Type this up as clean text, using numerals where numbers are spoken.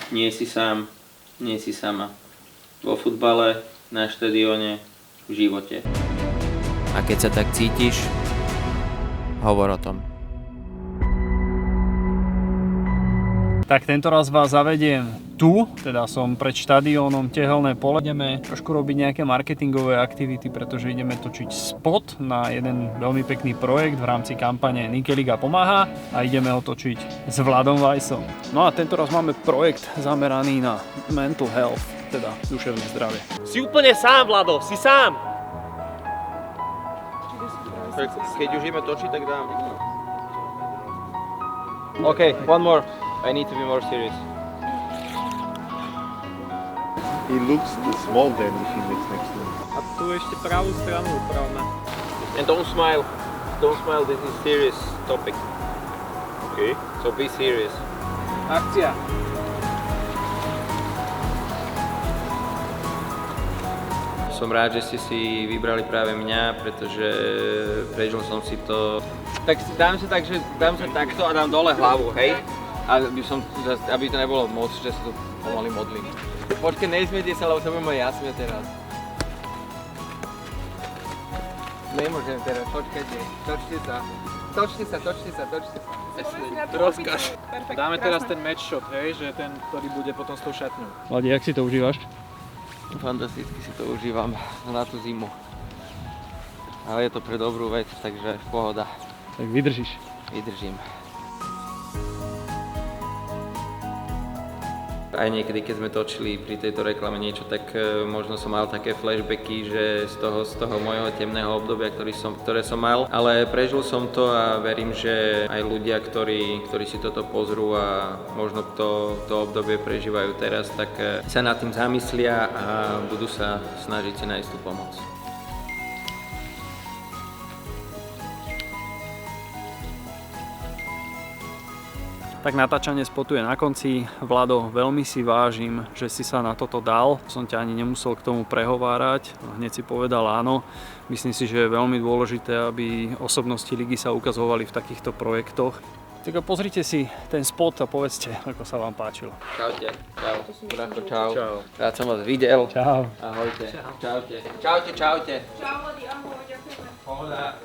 Nie si sám, nie si sama. Vo futbale, na štadióne, v živote. A keď sa tak cítiš, hovor o tom. Tak tento raz vás zavediem tu, teda som pred štadiónom Tehelné pole. Ideme trošku robiť nejaké marketingové aktivity, pretože ideme točiť spot na jeden veľmi pekný projekt v rámci kampane Nike Liga pomáha a ideme ho točiť s Vladom Vajsom. No a tento raz máme projekt zameraný na mental health, teda duševné zdravie. Si úplne sám, Vlado, si sám! Keď už ideme točiť, tak dám. OK, one more. I need to be more serious. He looks small then if he looks next to him. A tu ešte pravú stranu upravme. And don't smile, this is serious topic. Okay. So be serious. Akcia. Som rád, že ste si vybrali práve mňa, pretože prežil som si to. Tak dám sa takto a dám dole hlavu, hej? Aby to nebolo moc, že sa tu pomaly modlím. Počkej, nesmiete sa, lebo sa budem aj ja smieť teraz. Nemôžem teraz, počkajte, točte sa. Rozkaz. Dáme teraz ten match shot, hej, že ten, ktorý bude potom s tou šatňou. Vladi, jak si to užívaš? Fantasticky si to užívam na tú zimu. Ale je to pre dobrú vec, takže pohoda. Tak vydržíš. Vydržím. Aj niekedy, keď sme točili pri tejto reklame niečo, tak možno som mal také flashbacky, že z toho môjho temného obdobia, ktoré som mal. Ale prežil som to a verím, že aj ľudia, ktorí si toto pozrú a možno to obdobie prežívajú teraz, tak sa nad tým zamyslia a budú sa snažiť si nájsť tú pomoc. Tak natáčanie spotu je na konci. Vlado, veľmi si vážim, že si sa na toto dal. Som ťa ani nemusel k tomu prehovárať. Hneď si povedal áno. Myslím si, že je veľmi dôležité, aby osobnosti ligy sa ukazovali v takýchto projektoch. Tak pozrite si ten spot a povedzte, ako sa vám páčilo. Čaute. Čau. Brácho, čau. Rád som vás videl. Čau. Ahojte. Čaute. Čaute. Čau, Vladi, ahoj, ďakujeme. Pohoda.